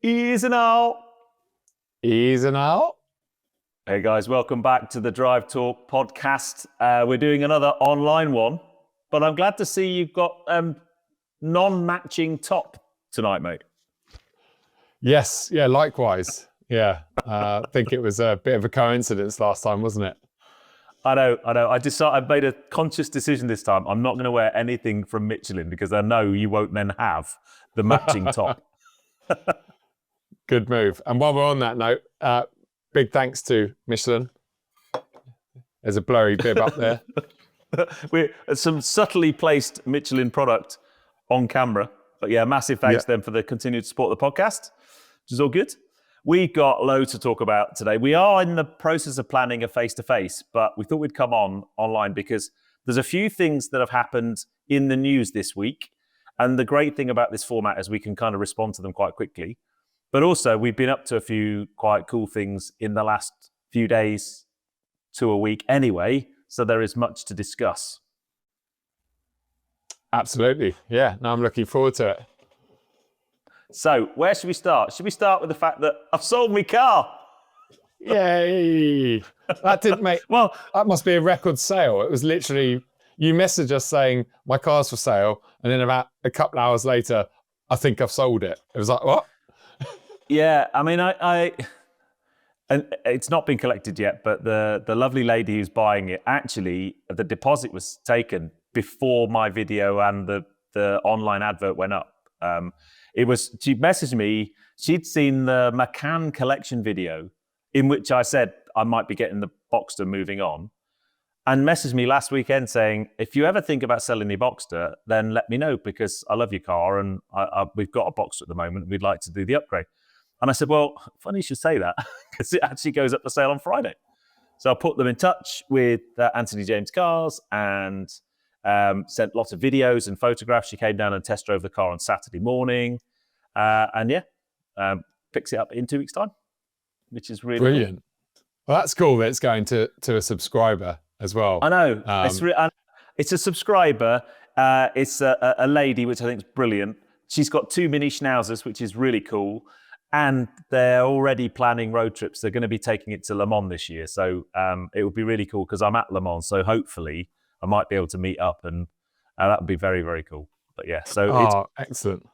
Easy now. Easy now. Hey guys, welcome back to the Drive Talk podcast. We're doing another online one, but I'm glad to see you've got non-matching top tonight, mate. Yes, yeah, likewise. Yeah, I think it was a bit of a coincidence last time, wasn't it? I know. I've made a conscious decision this time. I'm not going to wear anything from Michelin because I know you won't then have the matching top. Good move. And while we're on that note, big thanks to Michelin. There's a blurry bib up there. We're some subtly placed Michelin product on camera. But yeah, massive thanks to them for the continued support of the podcast, which is all good. We've got loads to talk about today. We are in the process of planning a face-to-face, but we thought we'd come online because there's a few things that have happened in the news this week. And the great thing about this format is we can kind of respond to them quite quickly. But also, we've been up to a few quite cool things in the last few days to a week anyway, so there is much to discuss. Absolutely. Yeah, no, I'm looking forward to it. So, where should we start? Should we start with the fact that I've sold my car? Yay! That didn't make... Well, that must be a record sale. It was literally, you messaged us saying, my car's for sale, and then about a couple hours later, I think I've sold it. It was like, what? Yeah, I mean, and it's not been collected yet, but the lovely lady who's buying it, actually, the deposit was taken before my video and the online advert went up. She messaged me, she'd seen the McCann collection video in which I said I might be getting the Boxster moving on, and messaged me last weekend saying, if you ever think about selling your Boxster, then let me know because I love your car and we've got a Boxster at the moment and we'd like to do the upgrade. And I said, well, funny you should say that because it actually goes up for sale on Friday. So I put them in touch with Anthony James Cars and sent lots of videos and photographs. She came down and test drove the car on Saturday morning. Picks it up in 2 weeks' time, which is really brilliant. Cool. Well, that's cool that it's going to a subscriber as well. I know. It's a subscriber. It's a lady, which I think is brilliant. She's got 2 mini schnauzers, which is really cool. And they're already planning road trips. They're going to be taking it to Le Mans this year. So it would be really cool because I'm at Le Mans. So hopefully I might be able to meet up and that would be very, very cool. But yeah, so excellent.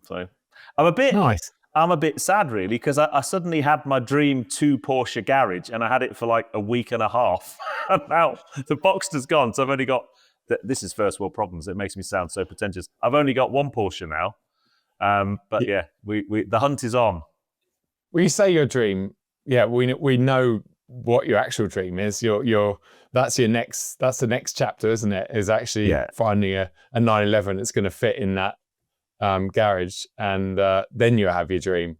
So I'm a bit sad really because I suddenly had my dream 2 Porsche garage and I had it for like a week and a half. And now the Boxster's gone. So I've only got, this is first world problems. It makes me sound so pretentious. I've only got 1 Porsche now. But yeah, the hunt is on. When you say your dream, yeah, we know what your actual dream is. That's the next chapter, isn't it? Is actually finding a 911 that's going to fit in that garage, and then you have your dream.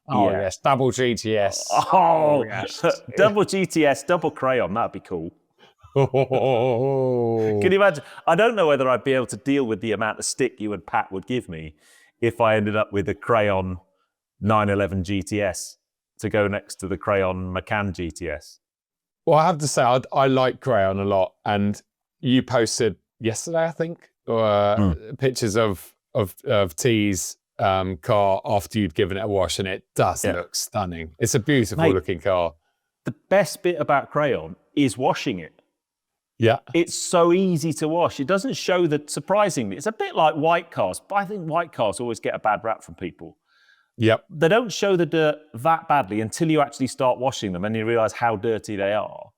Oh yes, double GTS. Oh yes, double GTS, double crayon. That'd be cool. Can you imagine? I don't know whether I'd be able to deal with the amount of stick you and Pat would give me if I ended up with a crayon 911 GTS to go next to the crayon McCann GTS. Well, I have to say, I like crayon a lot. And you posted yesterday, I think, pictures of T's car after you'd given it a wash, and it does look stunning. It's a beautiful looking car. The best bit about crayon is washing it. Yeah. It's so easy to wash. It doesn't show that, surprisingly, it's a bit like white cars, but I think white cars always get a bad rap from people. Yep. They don't show the dirt that badly until you actually start washing them and you realize how dirty they are.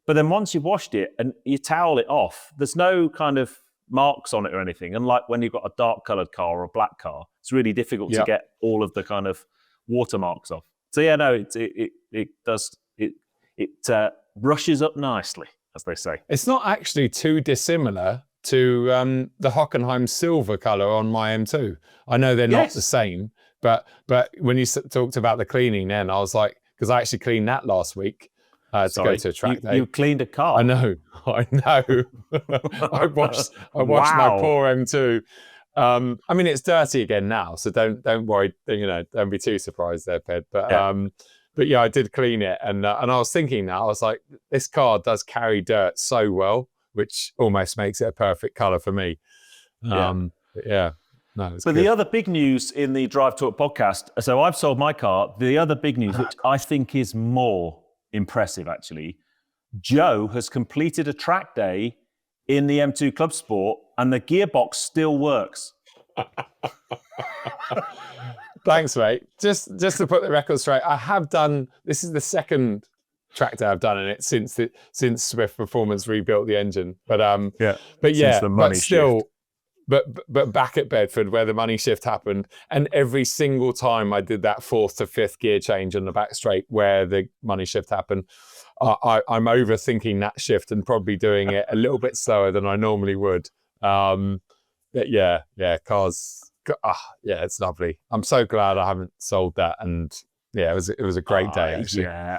But then once you've washed it and you towel it off, there's no kind of marks on it or anything. Unlike when you've got a dark colored car or a black car, it's really difficult to get all of the kind of watermarks off. So yeah, no, it brushes up nicely, as they say. It's not actually too dissimilar to the Hockenheim silver colour on my M2. I know they're not the same, but when you talked about the cleaning then, I was like, because I actually cleaned that last week to go to a track day. You cleaned a car? I know. I washed my poor M2. I mean, it's dirty again now, so don't worry. Don't be too surprised there, Ped. But yeah, I did clean it, and I was thinking now, I was like, this car does carry dirt so well, which almost makes it a perfect colour for me. Yeah. no, it's But good. the other big news in the Drive Talk podcast, so I've sold my car. The other big news, which I think is more impressive actually, Joe has completed a track day in the M2 Club Sport and the gearbox still works. Thanks, mate. Just to put the record straight, I have done, this is the second track day I've done in it since Swift Performance rebuilt the engine. But still, back at Bedford where the money shift happened, and every single time I did that 4th to 5th gear change on the back straight where the money shift happened, I'm overthinking that shift and probably doing it a little bit slower than I normally would. But cars, it's lovely. I'm so glad I haven't sold that, and yeah, it was a great day actually. Yeah,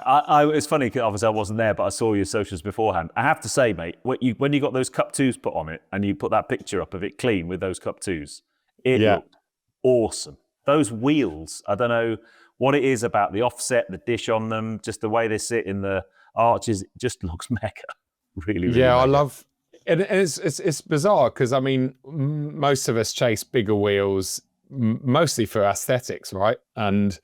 it's funny because obviously I wasn't there, but I saw your socials beforehand. I have to say, mate, when you got those Cup 2s put on it and you put that picture up of it clean with those Cup 2s, it looked awesome. Those wheels, I don't know what it is about the offset, the dish on them, just the way they sit in the arches, it just looks mega. Really yeah, mega. I love. And it's bizarre because I mean, most of us chase bigger wheels mostly for aesthetics, right? And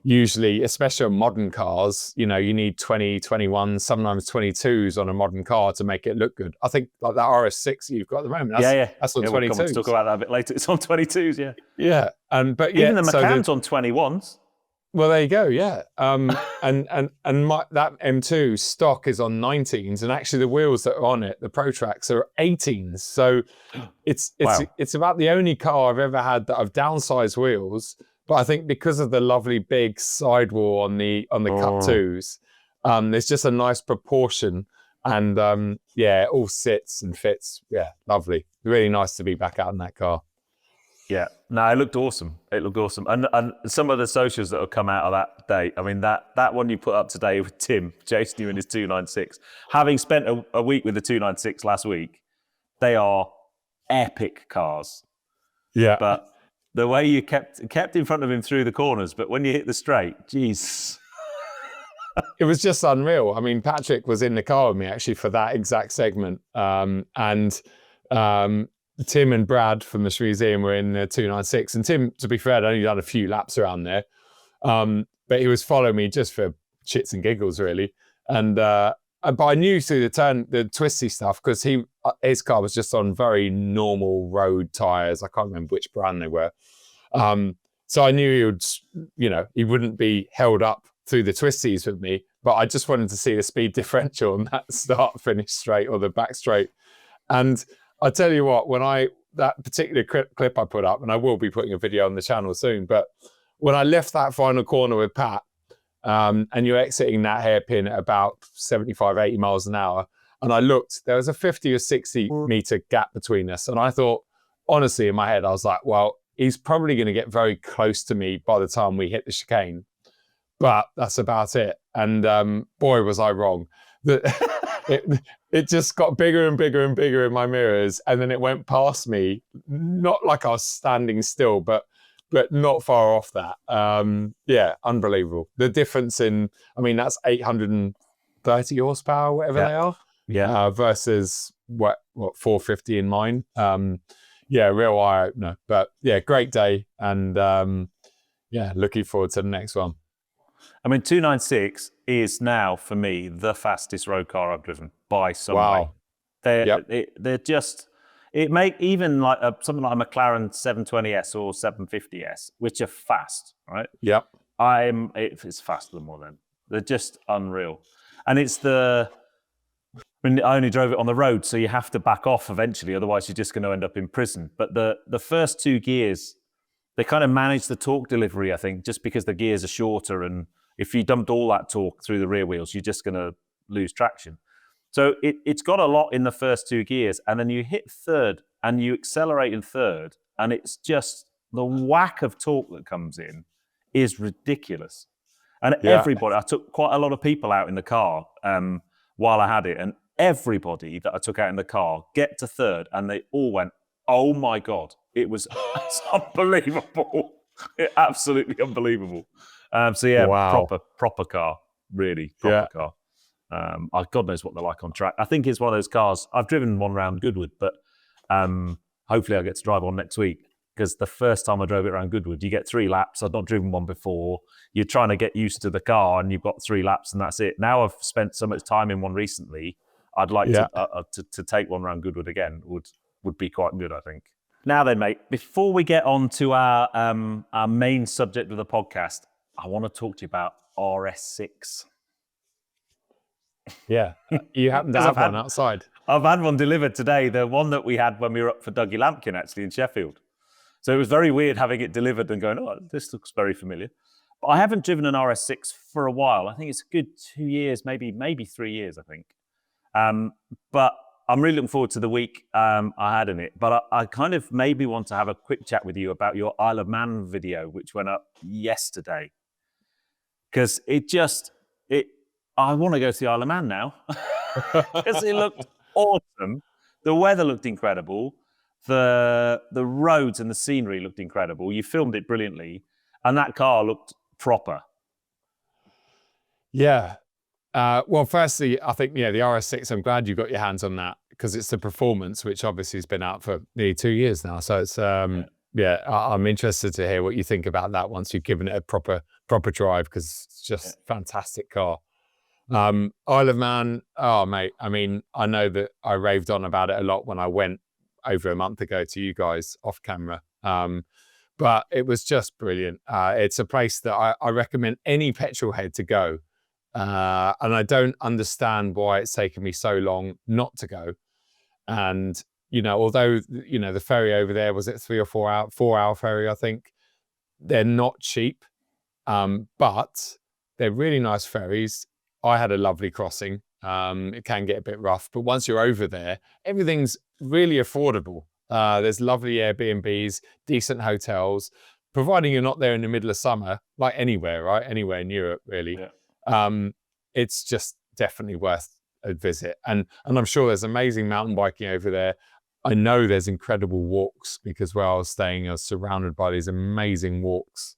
usually, especially on modern cars, you need 20, 21, sometimes 22s on a modern car to make it look good. I think like that RS6 you've got at the moment, that's on 22s. We'll come on to talk about that a bit later. It's on 22s, yeah. Yeah, even the Macan's on 21s. Well, there you go. Yeah, and that M2 stock is on 19s, and actually the wheels that are on it, the Pro Tracks, are 18s. So it's about the only car I've ever had that I've downsized wheels. But I think because of the lovely big sidewall on the Cup 2s, there's just a nice proportion, and it all sits and fits. Yeah, lovely. Really nice to be back out in that car. Yeah, no, it looked awesome. It looked awesome. And some of the socials that have come out of that day, I mean, that one you put up today with Tim, chasing you in his 296, having spent a week with the 296 last week, they are epic cars. Yeah. But the way you kept in front of him through the corners, but when you hit the straight, geez. It was just unreal. I mean, Patrick was in the car with me actually for that exact segment. Tim and Brad from the Shrezian were in the 296. And Tim, to be fair, had only done a few laps around there. But he was following me just for shits and giggles, really. But I knew through the twisty stuff, because his car was just on very normal road tyres. I can't remember which brand they were. So I knew he wouldn't be held up through the twisties with me. But I just wanted to see the speed differential on that start-finish straight or the back straight. And I tell you what, that particular clip I put up, and I will be putting a video on the channel soon, but when I left that final corner with Pat, and you're exiting that hairpin at about 75, 80 miles an hour, and I looked, there was a 50 or 60 meter gap between us. And I thought, honestly, in my head, I was like, well, he's probably going to get very close to me by the time we hit the chicane. But that's about it. And boy, was I wrong. It just got bigger and bigger and bigger in my mirrors, and then it went past me, not like I was standing still, but not far off that. Unbelievable. The difference that's 830 horsepower, whatever they are, versus what 450 in mine. Real eye opener. But yeah, great day, and looking forward to the next one. I mean, 296 is now, for me, the fastest road car I've driven by some way. They're just, it make even like something like a McLaren 720S or 750S, which are fast, right? Yep. It's faster than more than. They're just unreal. And I only drove it on the road, so you have to back off eventually, otherwise you're just going to end up in prison. But the first two gears, they kind of manage the torque delivery, I think, just because the gears are shorter, and if you dumped all that torque through the rear wheels, you're just going to lose traction. So it's got a lot in the first two gears, and then you hit third and you accelerate in third, and it's just the whack of torque that comes in is ridiculous. And everybody, I took quite a lot of people out in the car while I had it, and everybody that I took out in the car get to third, and they all went, oh my God, it's unbelievable. Absolutely unbelievable. Wow. Proper car, really proper car. God knows what they're like on track. I think it's one of those cars, I've driven one round Goodwood, but hopefully I'll get to drive one next week. because the first time I drove it around Goodwood, you get 3 laps. I'd not driven one before. You're trying to get used to the car, and you've got 3 laps, and that's it. Now I've spent so much time in one recently. I'd like to take one around Goodwood again. Would be quite good, I think. Now then, mate, before we get on to our main subject of the podcast, I want to talk to you about RS6. Yeah, you happen to have one outside. I've had one delivered today, the one that we had when we were up for Dougie Lampkin, actually, in Sheffield. So it was very weird having it delivered and going, oh, this looks very familiar. But I haven't driven an RS6 for a while. I think it's a good 2 years, maybe 3 years, I think. But I'm really looking forward to the week I had in it. But I kind of maybe want to have a quick chat with you about your Isle of Man video, which went up yesterday. Because I want to go to the Isle of Man now. Because it looked awesome. The weather looked incredible. The roads and the scenery looked incredible. You filmed it brilliantly. And that car looked proper. Yeah. Well, firstly, I think, the RS6, I'm glad you got your hands on that because it's the performance, which obviously has been out for nearly 2 years now. So it's, I'm interested to hear what you think about that once you've given it a proper drive because it's just a fantastic car. Isle of Man, oh, mate, I mean, I know that I raved on about it a lot when I went over a month ago to you guys off camera. But it was just brilliant. It's a place that I recommend any petrol head to go. And I don't understand why it's taken me so long not to go. And, although, the ferry over there, was it 3 or 4 hour, 4-hour ferry, I think, they're not cheap, but they're really nice ferries. I had a lovely crossing. It can get a bit rough, but once you're over there, everything's really affordable. There's lovely Airbnbs, decent hotels, providing you're not there in the middle of summer, like anywhere, right? Anywhere in Europe, really. Yeah. It's just definitely worth a visit. And I'm sure there's amazing mountain biking over there. I know there's incredible walks because where I was staying, I was surrounded by these amazing walks,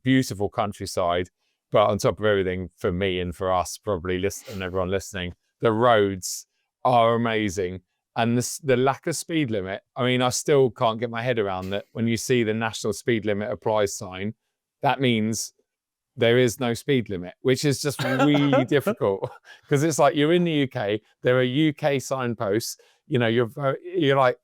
beautiful countryside. But on top of everything, for me and for us, probably and everyone listening, the roads are amazing. And the lack of speed limit, I mean, I still can't get my head around that. When you see the national speed limit applies sign, that means there is no speed limit, which is just really difficult because it's like you're in the UK, there are UK signposts, you're like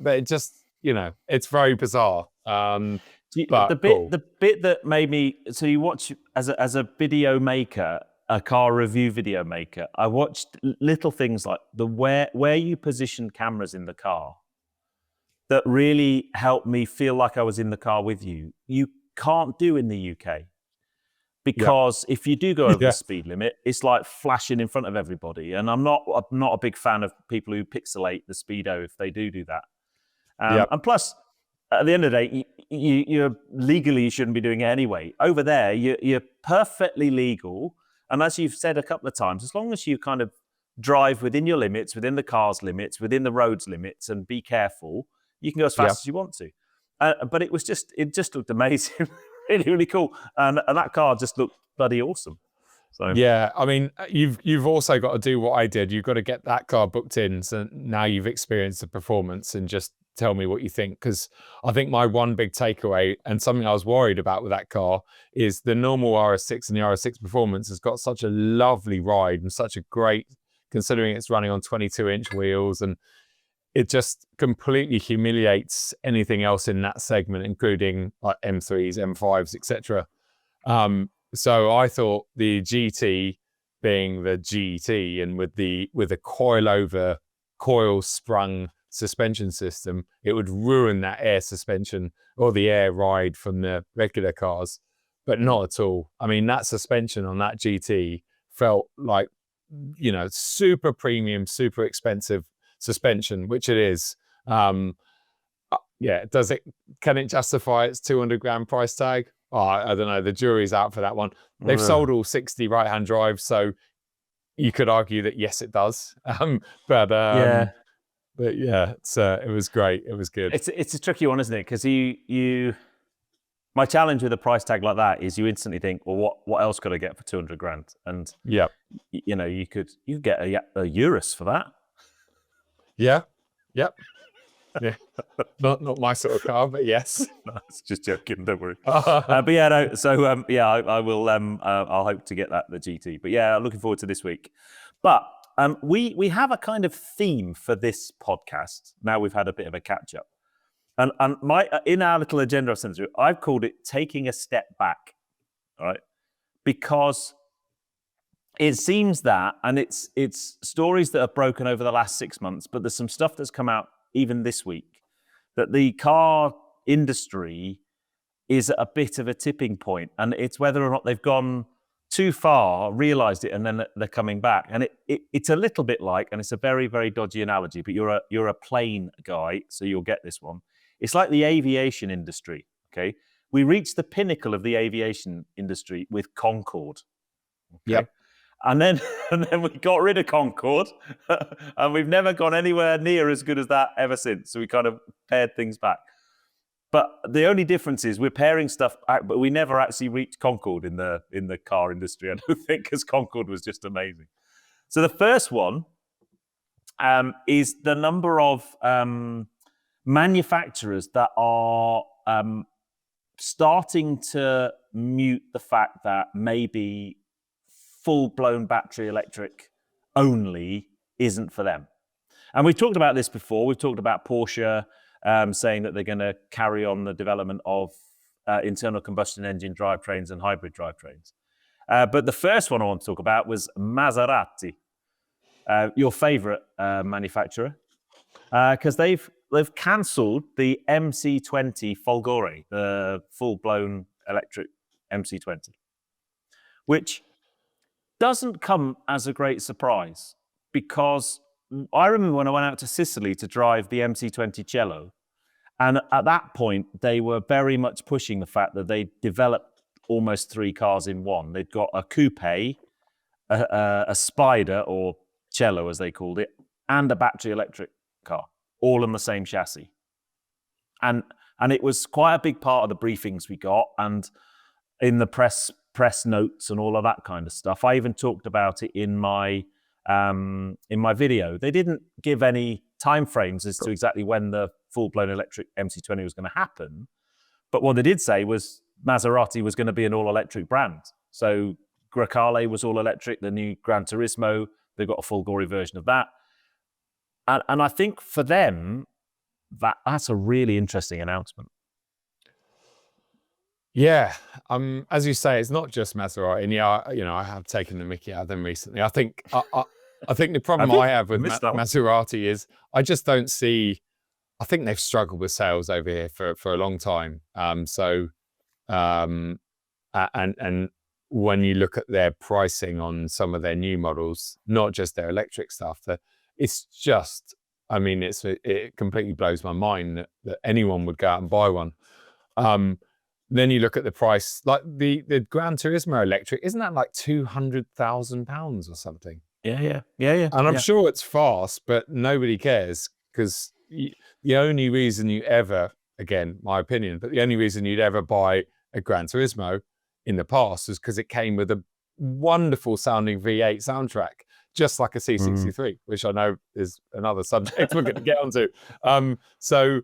but it just, it's very bizarre. The bit that made me, so you watch as a video maker, a car review video maker, I watched little things like where you position cameras in the car that really helped me feel like I was in the car with you. You can't do in the UK because if you do go over the speed limit, it's like flashing in front of everybody. And I'm not a big fan of people who pixelate the speedo if they do that. And plus, at the end of the day, you're legally you shouldn't be doing it anyway. Over there, you're perfectly legal. And as you've said a couple of times, as long as you kind of drive within your limits, within the car's limits, within the road's limits, and be careful, you can go as fast as you want to. But it just looked amazing, really, really cool. And that car just looked bloody awesome. So yeah, I mean, you've also got to do what I did. You've got to get that car booked in. So now you've experienced the performance and just tell me what you think. Because I think my one big takeaway and something I was worried about with that car is the normal RS6 and the RS6 Performance has got such a lovely ride and such a great, considering it's running on 22-inch wheels, and it just completely humiliates anything else in that segment, including like M3s, M5s, etc. So I thought the GT being the GT and with the coil sprung suspension system, it would ruin that air suspension or the air ride from the regular cars, but not at all. I mean, that suspension on that GT felt like, super premium, super expensive suspension, which it is. Can it justify its 200 grand price tag? Oh, I don't know. The jury's out for that one. They've sold all 60 right-hand drives, so you could argue that yes, it does. But yeah, it was great. It was good. It's a tricky one, isn't it? Because my challenge with a price tag like that is you instantly think, well, what else could I get for 200 grand? And you could get a Urus for that. Yeah. Yep. Yeah. Not my sort of car, but yes. No, it's just joking. Don't worry. But yeah, no. So yeah, I will. I'll hope to get the GT. But yeah, looking forward to this week. But we have a kind of theme for this podcast. Now we've had a bit of a catch up, and my in our little agenda I've sent through, I've called it taking a step back. All right, because it seems that, and it's stories that have broken over the last 6 months, but there's some stuff that's come out even this week, that the car industry is at a bit of a tipping point, and it's whether or not they've gone too far, realised it, and then they're coming back. And it's a little bit like, and it's a very, very dodgy analogy, but you're a plane guy, so you'll get this one. It's like the aviation industry, okay? We reached the pinnacle of the aviation industry with Concorde. Okay? Yep. And then we got rid of Concorde, and we've never gone anywhere near as good as that ever since. So we kind of pared things back. But the only difference is we're pairing stuff out, but we never actually reached Concorde in the car industry, I don't think, because Concorde was just amazing. So the first one is the number of manufacturers that are starting to mute the fact that maybe full-blown battery electric only isn't for them. And we've talked about this before. We've talked about Porsche saying that they're going to carry on the development of internal combustion engine drivetrains and hybrid drivetrains. But the first one I want to talk about was Maserati, your favorite manufacturer, because they've cancelled the MC20 Folgore, the full-blown electric MC20, which doesn't come as a great surprise, because I remember when I went out to Sicily to drive the MC20 Cello, and at that point, they were very much pushing the fact that they developed almost 3 cars in one. They'd got a coupe, a Spider, or Cello as they called it, and a battery electric car, all on the same chassis. And it was quite a big part of the briefings we got, and in the press notes and all of that kind of stuff. I even talked about it in my video. They didn't give any timeframes as to exactly when the full-blown electric MC20 was going to happen, but what they did say was Maserati was going to be an all-electric brand. So Grecale was all-electric, the new Gran Turismo, they've got a Folgore version of that. And I think for them, that's a really interesting announcement. Yeah, as you say, it's not just Maserati, and yeah, I have taken the mickey out of them recently. I think the problem I have with Maserati is I just don't see. I think they've struggled with sales over here for a long time. And when you look at their pricing on some of their new models, not just their electric stuff, it's just. I mean, it completely blows my mind that anyone would go out and buy one. Then you look at the price, like the Gran Turismo electric, isn't that like £200,000 or something? Yeah. And I'm sure it's fast, but nobody cares, because the only reason you ever, again, my opinion, but the only reason you'd ever buy a Gran Turismo in the past was because it came with a wonderful sounding V8 soundtrack, just like a C63, which I know is another subject we're going to get onto. So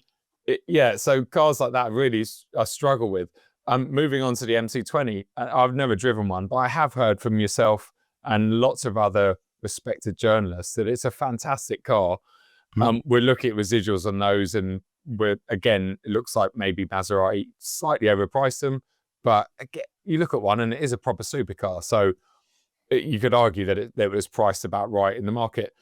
cars like that really I struggle with. Moving on to the MC20, I've never driven one, but I have heard from yourself and lots of other respected journalists that it's a fantastic car. We're looking at residuals on those, and it looks like maybe Maserati slightly overpriced them, but again, you look at one and it is a proper supercar. So you could argue that it was priced about right in the market.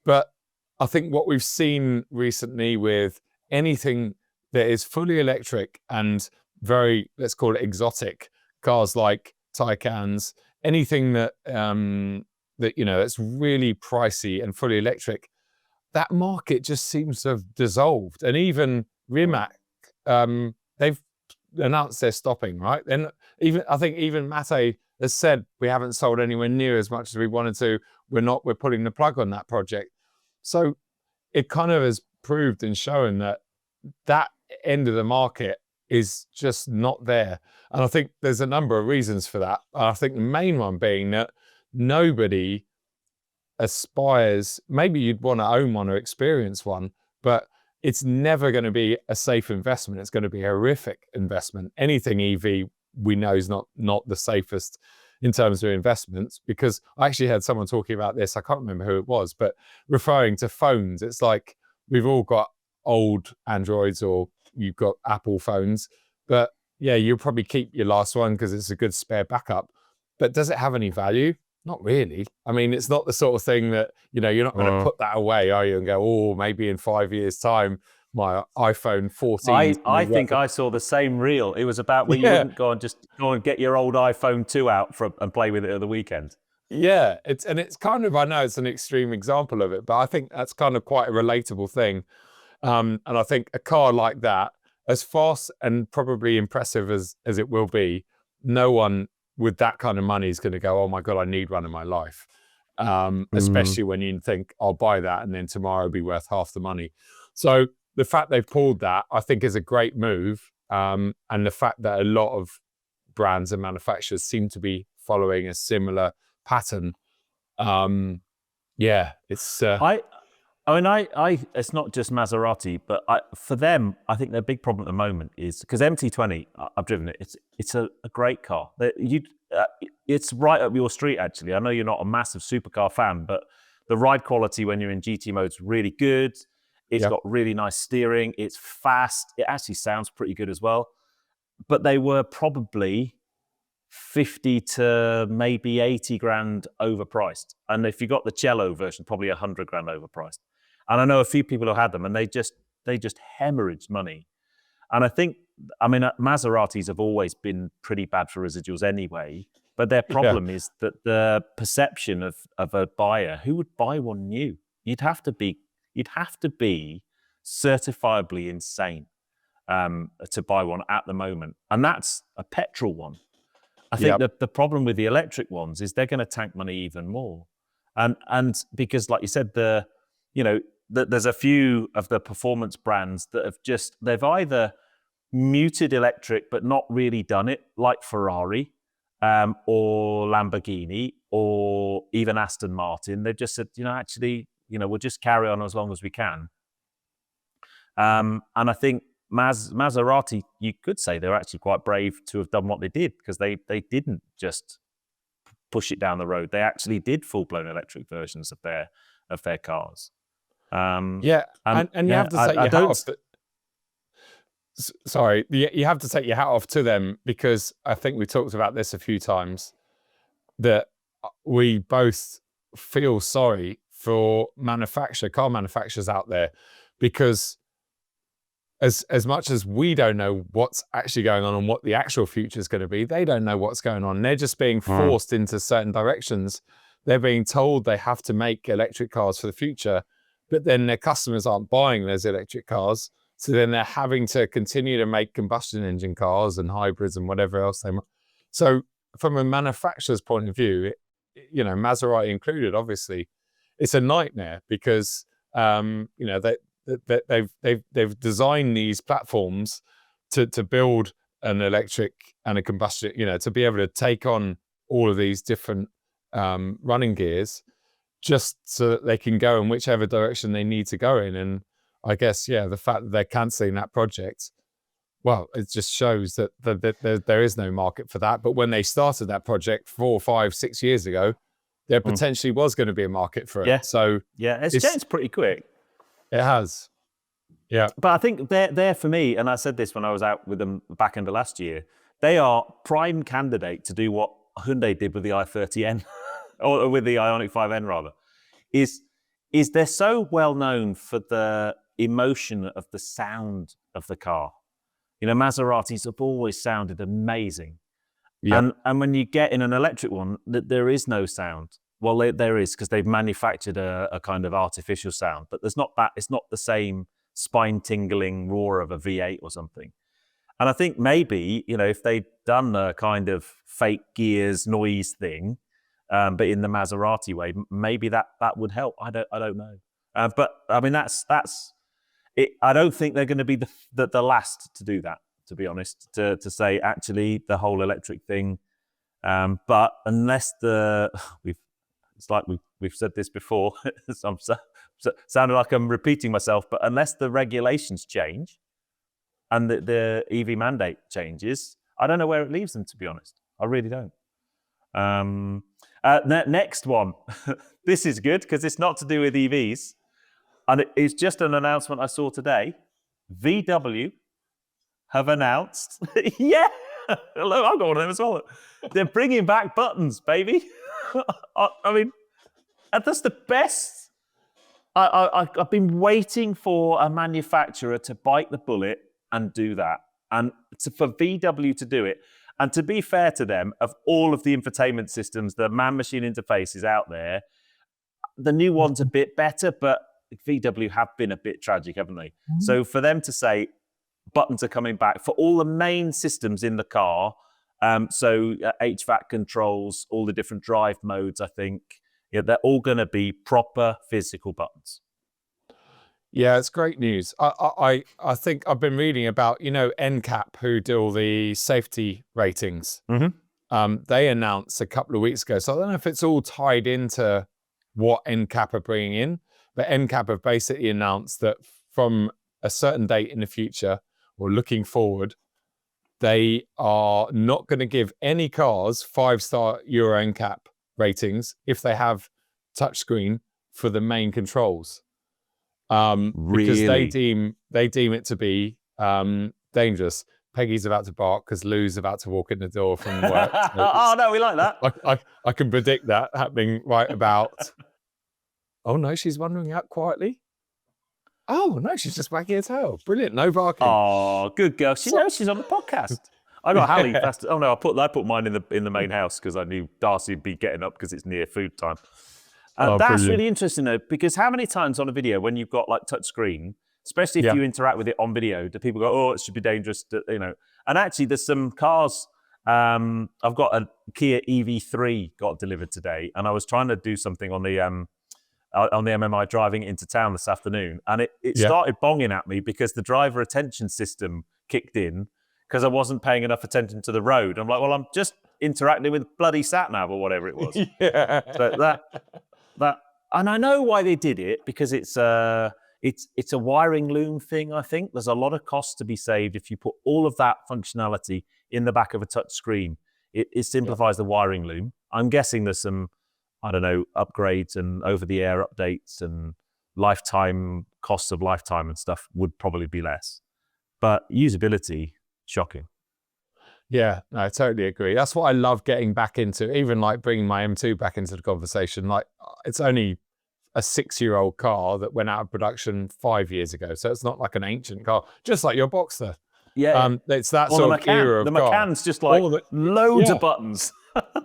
But I think what we've seen recently with anything that is fully electric and very, let's call it exotic cars like Taycans, anything that that's really pricey and fully electric, that market just seems to have dissolved. And even Rimac, they've announced they're stopping, right? And I think even Mate has said we haven't sold anywhere near as much as we wanted to. We're pulling the plug on that project. So it kind of has proved and shown that end of the market is just not there. And I think there's a number of reasons for that. I think the main one being that nobody aspires, maybe you'd want to own one or experience one, but it's never going to be a safe investment. It's going to be a horrific investment. Anything EV we know is not the safest in terms of investments, because I actually had someone talking about this. I can't remember who it was, but referring to phones, it's like we've all got old Androids or you've got Apple phones, but yeah, you'll probably keep your last one because it's a good spare backup. But does it have any value? Not really. I mean, it's not the sort of thing that, you know, you're not going to put that away, are you? And go, oh, maybe in 5 years' time, my iPhone 14. I think I saw the same reel. It was about where you wouldn't go and get your old iPhone 2 out and play with it at the weekend. Yeah, it's kind of, I know it's an extreme example of it, but I think that's kind of quite a relatable thing. And I think a car like that, as fast and probably impressive as it will be, no one with that kind of money is going to go, oh my God, I need one in my life. Especially when you think, I'll buy that and then tomorrow it'll be worth half the money. So the fact they've pulled that, I think, is a great move. And the fact that a lot of brands and manufacturers seem to be following a similar pattern. Yeah, it's... I mean, it's not just Maserati, but for them, I think their big problem at the moment is because MT20, I've driven it. It's a great car. It's right up your street, actually. I know you're not a massive supercar fan, but the ride quality when you're in GT mode is really good. It's got really nice steering. It's fast. It actually sounds pretty good as well. But they were probably 50 to maybe 80 grand overpriced. And if you got the Cello version, probably 100 grand overpriced. And I know a few people who had them and they just hemorrhaged money. And I mean, Maseratis have always been pretty bad for residuals anyway, but their problem is that the perception of a buyer who would buy one new, you'd have to be certifiably insane to buy one at the moment. And that's a petrol one. I think the problem with the electric ones is they're going to tank money even more. And because, like you said, there's a few of the performance brands that they've either muted electric but not really done it, like Ferrari or Lamborghini or even Aston Martin. They've just said, actually, we'll just carry on as long as we can. And I think Maserati, you could say they're actually quite brave to have done what they did, because they didn't just push it down the road. They actually did full-blown electric versions of their cars. And you have to take your hat off. Sorry, you have to take your hat off to them, because I think we talked about this a few times, that we both feel sorry for car manufacturers out there, because as much as we don't know what's actually going on and what the actual future is going to be, they don't know what's going on. They're just being forced into certain directions. They're being told they have to make electric cars for the future, but then their customers aren't buying those electric cars. So then they're having to continue to make combustion engine cars and hybrids and whatever else they want. So from a manufacturer's point of view, Maserati included, obviously, it's a nightmare, because they've designed these platforms to build an electric and a combustion, to be able to take on all of these different running gears, just so that they can go in whichever direction they need to go in. And I guess, the fact that they're cancelling that project, well, it just shows that there is no market for that. But when they started that project 4, 5, 6 years ago, there potentially was going to be a market for it. Yeah. So it's changed pretty quick. It has. Yeah. But I think they're for me, and I said this when I was out with them back end of last year, they are prime candidate to do what Hyundai did with the i30N, or with the Ioniq 5N rather, is they're so well known for the emotion of the sound of the car. Maseratis have always sounded amazing. Yep. And when you get in an electric one, there is no sound. Well, there is, because they've manufactured a kind of artificial sound, but there's not that. It's not the same spine-tingling roar of a V8 or something. And I think maybe, if they'd done a kind of fake gears noise thing, but in the Maserati way, maybe that would help. I don't know. But I mean, that's it. I don't think they're going to be the last to do that, to be honest, to say actually the whole electric thing. But unless it's like we've said this before, so I'm sounded like I'm repeating myself, but unless the regulations change and the EV mandate changes, I don't know where it leaves them, to be honest. I really don't. Next one. This is good because it's not to do with EVs. And it's just an announcement I saw today. VW have announced, yeah, hello, I've got one of them as well. They're bringing back buttons, baby. I mean, that's the best. I've been waiting for a manufacturer to bite the bullet and do that, and for VW to do it. And to be fair to them, of all of the infotainment systems, the man-machine interfaces out there, the new one's a bit better, but VW have been a bit tragic, haven't they? So for them to say buttons are coming back for all the main systems in the car, so HVAC controls, all the different drive modes, I think, they're all going to be proper physical buttons. Yeah, it's great news. I think I've been reading about, NCAP, who do all the safety ratings. They announced a couple of weeks ago. So I don't know if it's all tied into what NCAP are bringing in, but NCAP have basically announced that from a certain date in the future, or looking forward, they are not going to give any cars 5-star Euro NCAP ratings if they have touchscreen for the main controls. Because they deem it to be dangerous. Peggy's about to bark because Lou's about to walk in the door from work. So oh no, we like that. I can predict that happening right about. Oh no, she's wandering out quietly. Oh no, she's just wagging her tail. Brilliant, no barking. Oh, good girl. She knows she's on the podcast. I got Hallie fast. Oh no, I put mine in the main house because I knew Darcy would be getting up because it's near food time. That's brilliant. Really interesting though, because how many times on a video when you've got like touch screen, especially if you interact with it on video, do people go, "Oh, it should be dangerous," And actually, there's some cars. I've got a Kia EV3 got delivered today, and I was trying to do something on the MMI driving into town this afternoon, and it started bonging at me because the driver attention system kicked in because I wasn't paying enough attention to the road. I'm like, well, I'm just interacting with bloody sat-nav or whatever it was. So that, and I know why they did it, because it's a wiring loom thing. I think there's a lot of cost to be saved if you put all of that functionality in the back of a touch screen. It simplifies the wiring loom. I'm guessing there's some, I don't know, upgrades and over-the-air updates and lifetime costs of lifetime and stuff would probably be less. But usability, shocking. Yeah, no, I totally agree. That's what I love getting back into, even like bringing my M2 back into the conversation. Like, it's only a 6-year-old car that went out of production 5 years ago. So it's not like an ancient car, just like your Boxster. Yeah. It's that sort of era of car. The Macan's just like loads of buttons.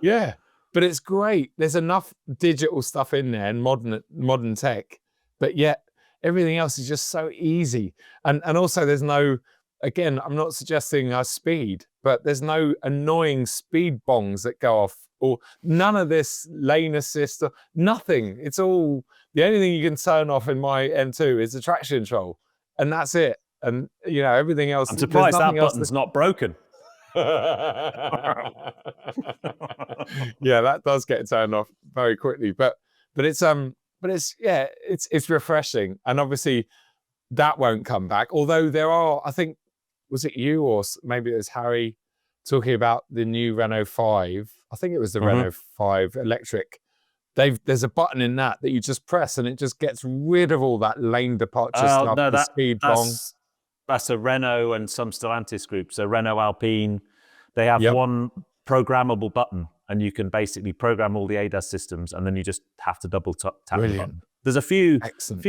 Yeah, but it's great. There's enough digital stuff in there and modern tech, but yet everything else is just so easy. And also there's no, again, I'm not suggesting speed, but there's no annoying speed bongs that go off, or none of this lane assist, or nothing. It's all, the only thing you can turn off in my M2 is the traction control, and that's it. And everything else. I'm surprised that button's not broken. Yeah, that does get turned off very quickly, but it's refreshing, and obviously that won't come back. Although there are, I think, was it you or maybe it was Harry talking about the new Renault 5? I think it was the Renault 5 electric. There's a button in that you just press and it just gets rid of all that lane departure stuff, no, the speed bong. That's a Renault and some Stellantis group. So Renault Alpine, they have one programmable button, and you can basically program all the ADAS systems, and then you just have to double tap the button. There's a few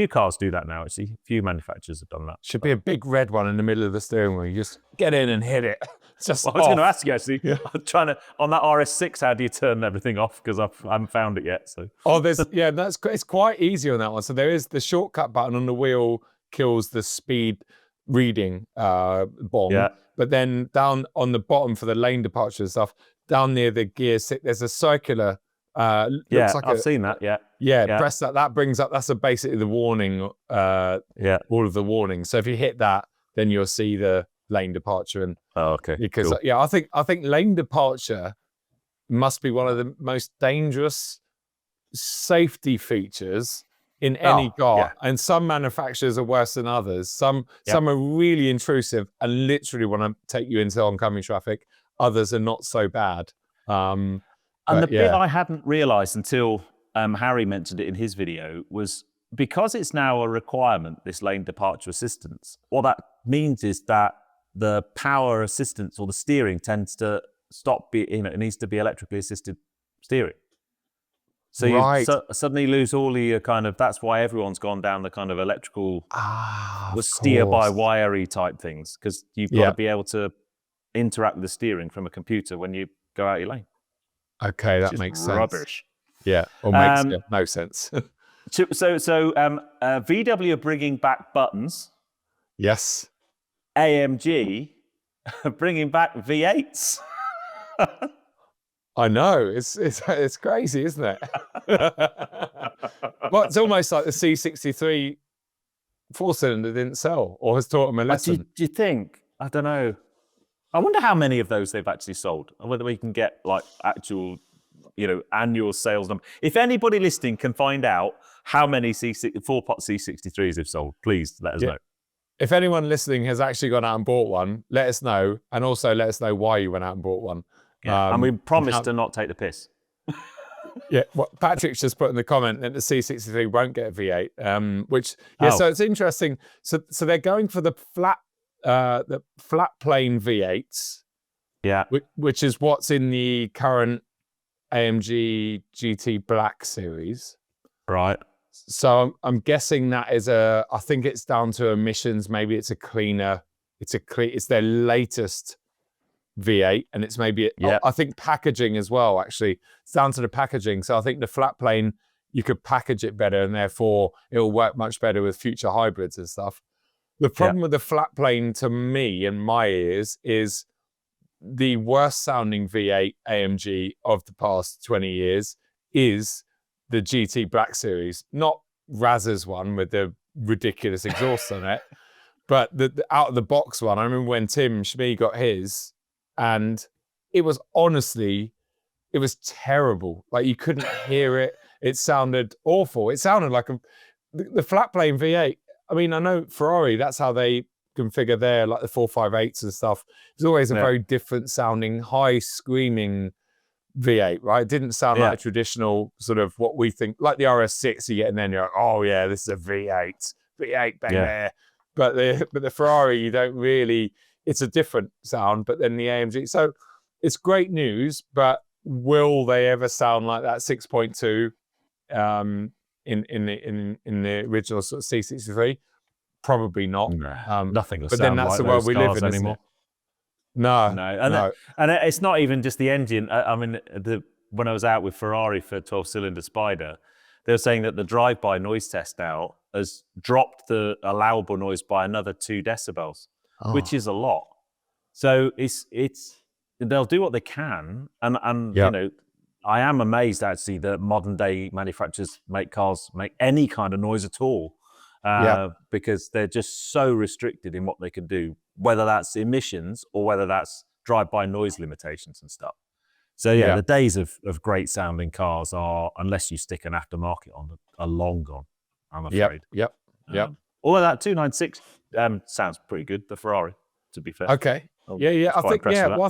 cars do that now, actually. A few manufacturers have done that. Should be a big red one in the middle of the steering wheel. You just get in and hit it. I was going to ask you, actually. I'm trying to, on that RS6, how do you turn everything off? Because I haven't found it yet. So. It's quite easy on that one. So there is the shortcut button on the wheel, kills the speed reading bomb. Yeah. But then down on the bottom for the lane departure and stuff, down near the gear 6, there's a circular. Looks like I've seen that. Yeah. Press that. That brings up. That's basically the warning. All of the warnings. So if you hit that, then you'll see the lane departure. And because cool. I think lane departure must be one of the most dangerous safety features in any car. Yeah. And some manufacturers are worse than others. Some are really intrusive and literally want to take you into oncoming traffic. Others are not so bad. And the bit I hadn't realized until Harry mentioned it in his video was, because it's now a requirement, this lane departure assistance, what that means is that the power assistance or the steering tends to stop it needs to be electrically assisted steering. So you suddenly lose all your kind of, that's why everyone's gone down the kind of electrical steer by wiry type things, because you've got to be able to interact with the steering from a computer when you go out your lane. Okay, that makes sense. Rubbish. Yeah, or makes no sense. So VW are bringing back buttons. Yes. AMG are bringing back V8s. I know, it's crazy, isn't it? Well, it's almost like the C63 4-cylinder didn't sell or has taught them a lesson. Do you think? I don't know. I wonder how many of those they've actually sold, and whether we can get like actual, annual sales number. If anybody listening can find out how many 4-pot C63s they've sold, please let us know. If anyone listening has actually gone out and bought one, let us know, and also let us know why you went out and bought one. Yeah. And we promise to not take the piss. Yeah, well, Patrick's just put in the comment that the C63 won't get a V8, so it's interesting. So they're going for the flat plane V8s, which is what's in the current AMG GT Black series, right? So I'm guessing that is I think it's down to emissions. Maybe it's it's their latest V8, and it's maybe I think packaging as well. Actually, it's down to the packaging. So I think the flat plane, you could package it better, and therefore it will work much better with future hybrids and stuff. The problem with the flat plane, to me, in my ears, is the worst sounding V8 AMG of the past 20 years is the GT Black series, not Raz's one with the ridiculous exhaust on it, but the out of the box one. I remember when Tim Schmee got his, and it was terrible. Like, you couldn't hear it. It sounded awful. It sounded like the flat plane V8. I mean, I know Ferrari, that's how they configure their, like the 458s and stuff. It's always a very different sounding, high screaming V8, right? It didn't sound like a traditional sort of what we think, like the RS6 you get, and then you're like, oh yeah, this is a V8 baby. But the Ferrari, you don't really, it's a different sound. But then the AMG, so it's great news, but will they ever sound like that 6.2 in the original sort of C63? Probably not. Nothing will but sound then that's like the world we live in anymore. No. And it's not even just the engine. I mean, when I was out with Ferrari for 12-cylinder Spider, they were saying that the drive-by noise test now has dropped the allowable noise by another 2 decibels, which is a lot. So they'll do what they can, and I am amazed actually that modern day manufacturers make any kind of noise at all, because they're just so restricted in what they can do, whether that's emissions or whether that's drive-by noise limitations and stuff. So the days of great sounding cars are, unless you stick an aftermarket on, are long gone, I'm afraid. Yep. Although that 296 sounds pretty good, the Ferrari, to be fair. Okay. I think Well,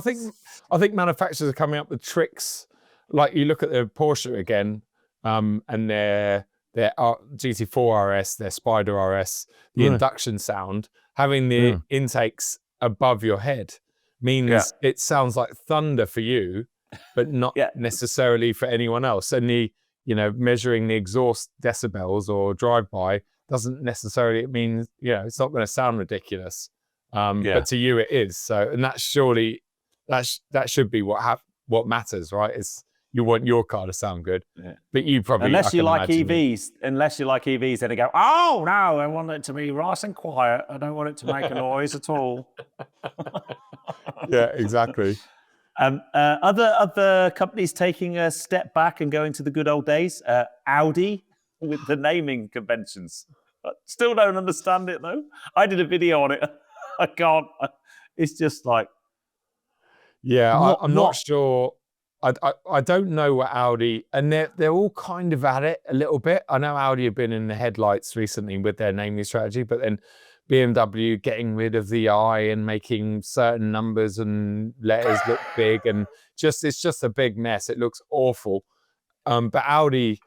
I think manufacturers are coming up with tricks. Like, you look at the Porsche again, and their GT4 RS, their Spider RS, the induction sound, having the intakes above your head means it sounds like thunder for you, but not necessarily for anyone else. And measuring the exhaust decibels or drive-by doesn't necessarily mean, it's not going to sound ridiculous. But to you it is. So, and that's surely, that should be what matters, right? Is you want your car to sound good, but you probably, unless you like EVs, then they go, oh no, I want it to be nice and quiet. I don't want it to make a noise at all. Yeah, exactly. Other companies taking a step back and going to the good old days. Audi with the naming conventions. I still don't understand it though. I did a video on it. I can't. It's just like, I'm not sure I don't know what Audi, and they're all kind of at it a little bit. I know Audi have been in the headlights recently with their naming strategy, but then BMW getting rid of the I and making certain numbers and letters look big, and it's just a big mess. It looks awful. But Audi,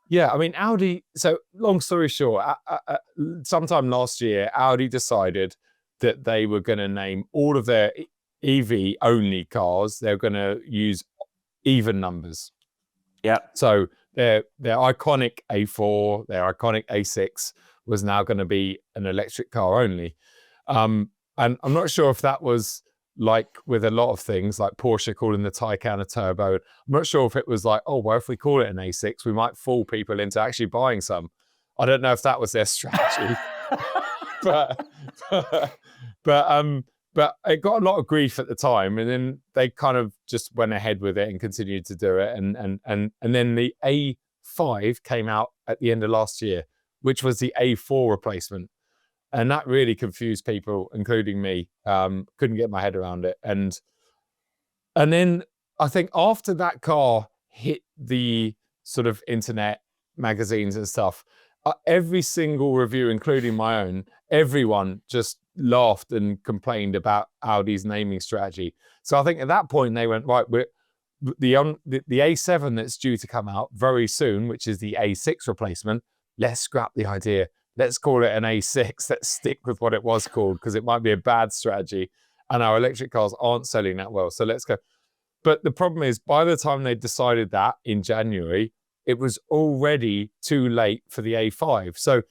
yeah, I mean Audi. So long story short, sometime last year, Audi decided that they were going to name all of their EV only cars. They're going to use even numbers. Yeah. So their iconic A4, their iconic A6 was now going to be an electric car only. And I'm not sure if that was like with a lot of things, like Porsche calling the Taycan a turbo. I'm not sure if it was like, oh, well, if we call it an A6, we might fool people into actually buying some. I don't know if that was their strategy. but it got a lot of grief at the time, and then they kind of just went ahead with it and continued to do it. And then the A5 came out at the end of last year, which was the A4 replacement. And that really confused people, including me. Couldn't get my head around it. And then I think after that car hit the sort of internet magazines and stuff, every single review, including my own, everyone just laughed and complained about Audi's naming strategy. So I think at that point they went, right, the A7 that's due to come out very soon, which is the A6 replacement, let's scrap the idea. Let's call it an A6. Let's stick with what it was called, because it might be a bad strategy and our electric cars aren't selling that well. So let's go. But the problem is, by the time they decided that in January, it was already too late for the A5. So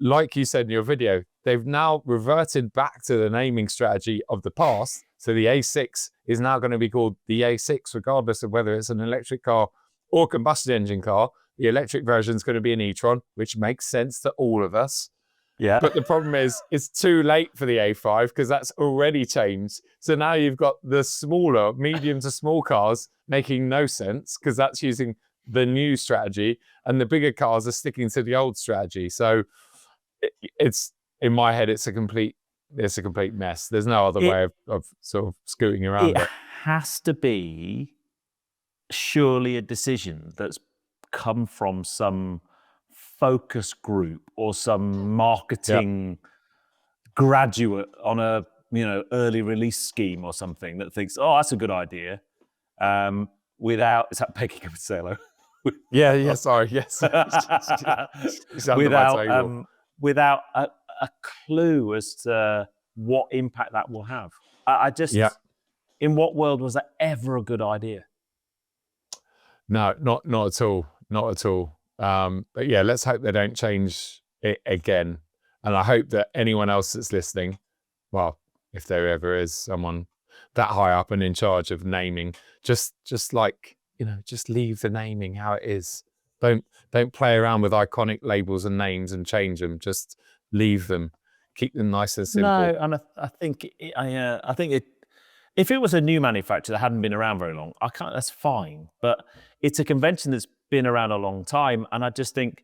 like you said in your video, they've now reverted back to the naming strategy of the past. So the A6 is now going to be called the A6, regardless of whether it's an electric car or combustion engine car. The electric version is going to be an e-tron, which makes sense to all of us. Yeah. But the problem is, it's too late for the A5 because that's already changed. So now you've got the smaller, medium to small cars making no sense because that's using the new strategy, and the bigger cars are sticking to the old strategy. So it's, in my head, it's a complete mess. There's no other way of sort of scooting around it. It has to be surely a decision that's come from some focus group or some marketing graduate on a early release scheme or something that thinks, oh, that's a good idea. Without, is that Peggy Capicello? Yeah, sorry, yes. Without a clue as to what impact that will have. I just, in what world was that ever a good idea? No, not at all. Not at all. But yeah, let's hope they don't change it again. And I hope that anyone else that's listening, well, if there ever is someone that high up and in charge of naming, just like, just leave the naming how it is. Don't play around with iconic labels and names and change them. Just leave them. Keep them nice and simple. No, and I think if it was a new manufacturer that hadn't been around very long, that's fine. But it's a convention that's been around a long time, and I just think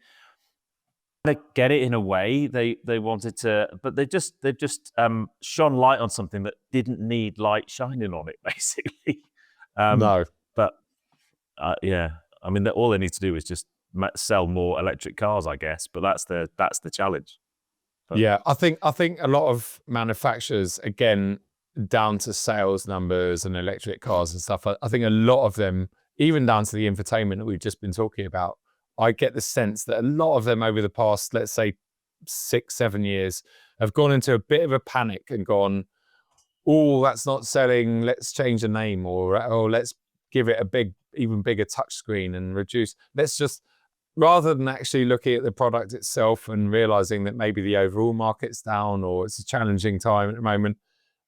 they get it in a way. They wanted to, but they've just shone light on something that didn't need light shining on it, basically. No, but yeah, I mean, all they need to do is just sell more electric cars, I guess. But that's the challenge. But yeah, I think a lot of manufacturers, again, down to sales numbers and electric cars and stuff, I think a lot of them, even down to the infotainment that we've just been talking about, I get the sense that a lot of them over the past, let's say 6-7 years, have gone into a bit of a panic and gone, oh, that's not selling, let's change the name, or let's give it a even bigger touchscreen and reduce. Let's just, rather than actually looking at the product itself and realizing that maybe the overall market's down or it's a challenging time at the moment,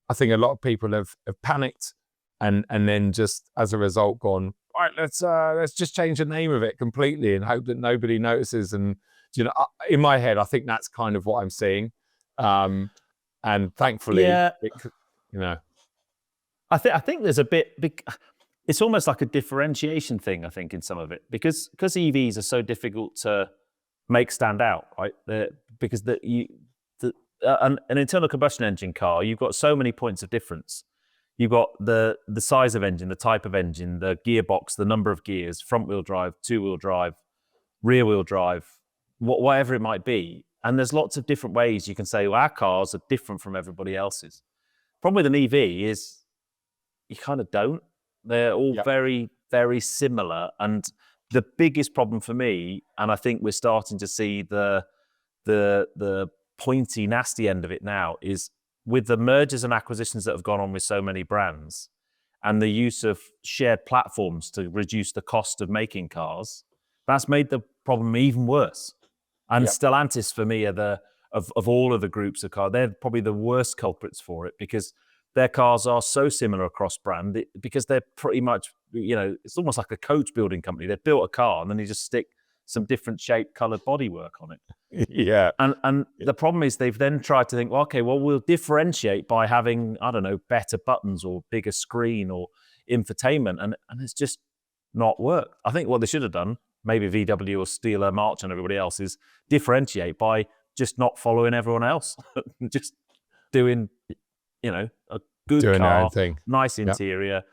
I think a lot of people have panicked and then just as a result gone, right, let's just change the name of it completely and hope that nobody notices. And in my head, I think that's kind of what I'm seeing. And thankfully, yeah, I think there's a bit. It's almost like a differentiation thing. I think in some of it because EVs are so difficult to make stand out, right? Because an internal combustion engine car, you've got so many points of difference. you've got the size of engine, the type of engine, the gearbox, the number of gears, front wheel drive, 2-wheel drive, rear wheel drive, whatever it might be. And there's lots of different ways you can say, well, our cars are different from everybody else's. Problem with an EV is you kind of don't. They're all very, very similar. And the biggest problem for me, and I think we're starting to see the pointy, nasty end of it now, is with the mergers and acquisitions that have gone on with so many brands and the use of shared platforms to reduce the cost of making cars, that's made the problem even worse. And Stellantis, for me, are of all of the groups of cars, they're probably the worst culprits for it, because their cars are so similar across brand, because they're pretty much, it's almost like a coach building company. They've built a car and then you just stick some different shaped, coloured bodywork on it. Yeah. And the problem is they've then tried to think, well, okay, well, we'll differentiate by having, I don't know, better buttons or bigger screen or infotainment. And it's just not worked. I think what they should have done, maybe VW or steal a march on everybody else, is differentiate by just not following everyone else. Just doing, a good doing car, their own thing. Nice interior.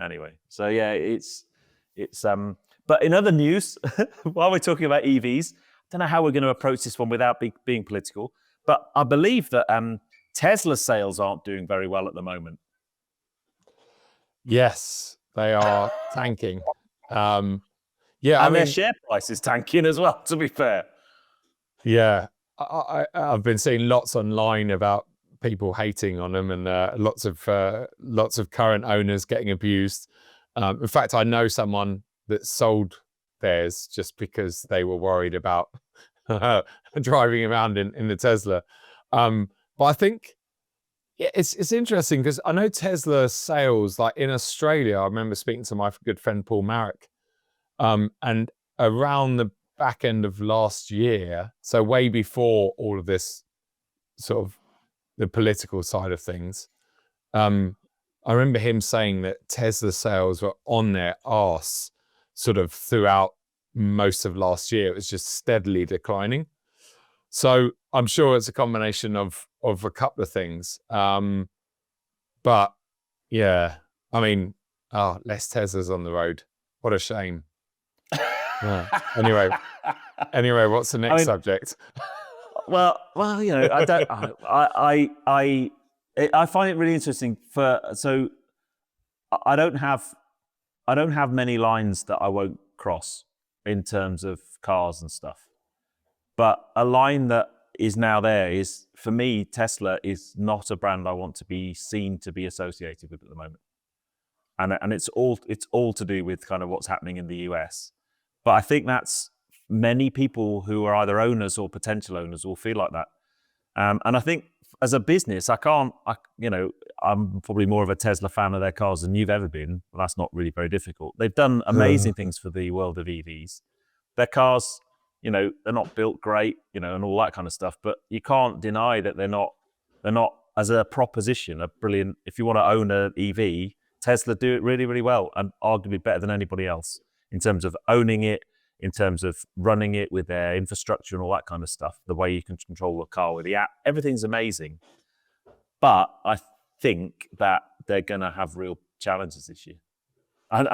Anyway, so yeah, it's but in other news, while we're talking about EVs, I don't know how we're going to approach this one without being political, but I believe that Tesla sales aren't doing very well at the moment. Yes, they are tanking. And their share price is tanking as well, to be fair. Yeah, I've been seeing lots online about people hating on them, and lots of current owners getting abused. In fact, I know someone that sold theirs just because they were worried about driving around in the Tesla. But I think it's interesting because I know Tesla sales, like in Australia, I remember speaking to my good friend Paul Marrick, and around the back end of last year, so way before all of this sort of the political side of things, I remember him saying that Tesla sales were on their arse sort of throughout most of last year. It was just steadily declining. So I'm sure it's a combination of a couple of things. But yeah, I mean, less Teslas on the road. What a shame. Yeah. Anyway, what's the next subject? Well, I don't. I find it really interesting. So I don't have many lines that I won't cross in terms of cars and stuff. But a line that is now there is, for me, Tesla is not a brand I want to be seen to be associated with at the moment. And it's all to do with kind of what's happening in the US. But I think that's many people who are either owners or potential owners will feel like that. And I think as a business, I'm probably more of a Tesla fan of their cars than you've ever been. Well, that's not really very difficult. They've done amazing things for the world of EVs. Their cars, they're not built great, and all that kind of stuff. But you can't deny that they're not as a proposition, a brilliant. If you want to own an EV, Tesla do it really, really well, and arguably better than anybody else in terms of owning it, in terms of running it with their infrastructure and all that kind of stuff, the way you can control the car with the app, everything's amazing. But I think that they're going to have real challenges this year. And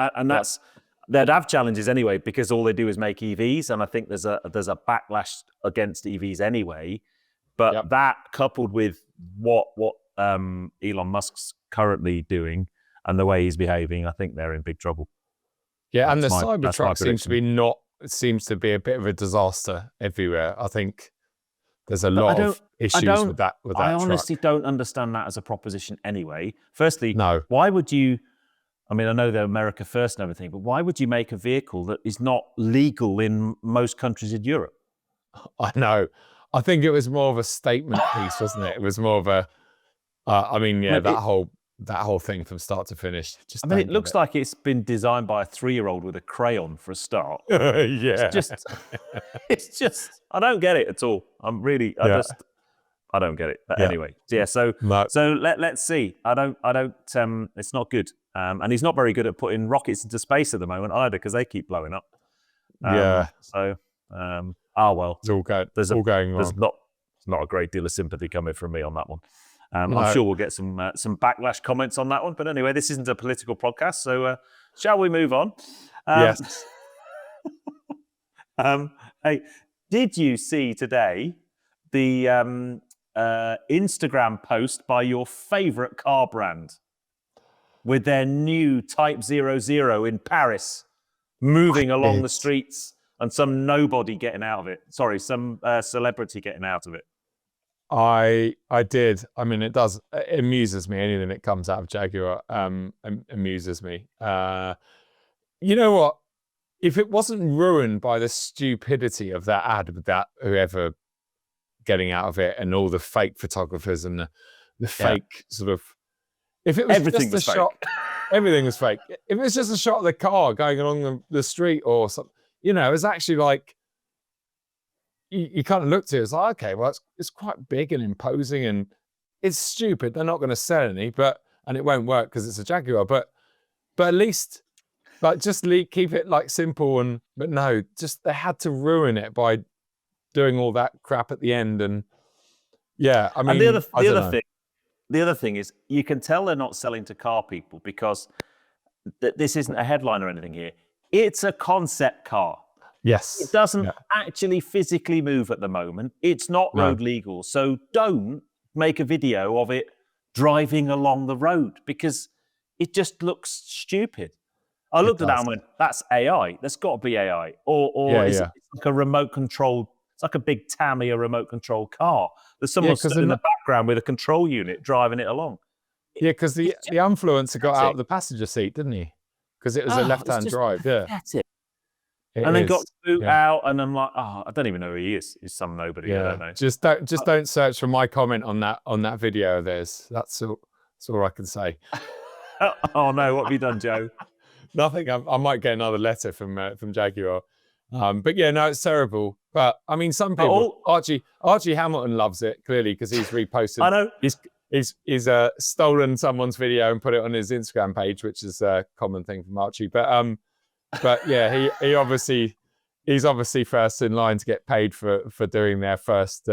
they'd have challenges anyway, because all they do is make EVs. And I think there's a backlash against EVs anyway. But that coupled with what Elon Musk's currently doing and the way he's behaving, I think they're in big trouble. Yeah, and the Cybertruck seems to be a bit of a disaster everywhere. I think there's a lot of issues with that. I honestly don't understand that as a proposition anyway. Firstly, why would you? I mean, I know they're America first and everything, but why would you make a vehicle that is not legal in most countries in Europe? I know. I think it was more of a statement piece, wasn't it? It was more of a. That whole thing from start to finish. It looks like it's been designed by a 3-year-old with a crayon for a start. Yeah. It's just, I don't get it at all. I don't get it. But anyway, so let's see. I don't, it's not good. And he's not very good at putting rockets into space at the moment either, because they keep blowing up. So, well. It's all going wrong. There's not a great deal of sympathy coming from me on that one. I'm sure we'll get some backlash comments on that one. But anyway, this isn't a political podcast, so shall we move on? Yes. Hey, did you see today the Instagram post by your favourite car brand with their new Type 00 in Paris moving along the streets and some nobody getting out of it? Sorry, some celebrity getting out of it. I did. I mean, it amuses me. Anything that comes out of Jaguar amuses me. You know what? If it wasn't ruined by the stupidity of that ad with that whoever getting out of it and all the fake photographers and the fake sort of, if it was everything just was a shot, everything was fake. If it was just a shot of the car going along the street or something, you know, it was actually like, you kind of looked at it, it's like, okay, well, it's quite big and imposing and it's stupid. They're not going to sell any, and it won't work because it's a Jaguar, but at least, like, just keep it like simple but no, just they had to ruin it by doing all that crap at the end. And yeah, I mean, and the other thing is you can tell they're not selling to car people because this isn't a headline or anything here. It's a concept car. Yes. It doesn't actually physically move at the moment. It's not road legal. So don't make a video of it driving along the road because it just looks stupid. I looked at that and went, that's AI. That's got to be AI. Or is it like a remote controlled, it's like a big Tamiya remote controlled car. There's someone stood in the background with a control unit driving it along. Yeah, because the influencer got out of the passenger seat, didn't he? Because it was a left-hand drive. Yeah. That's it. And then got boot out, and I'm like, oh, I don't even know who he is. He's some nobody. Yeah. I don't know. Just don't search for my comment on that video of theirs. That's all I can say. Oh no, what have you done, Joe? Nothing. I might get another letter from Jaguar. But yeah, no, it's terrible. But I mean, some people. Archie Hamilton loves it clearly because he's reposted. I know. He's stolen someone's video and put it on his Instagram page, which is a common thing from Archie. But yeah, he's obviously first in line to get paid for doing their first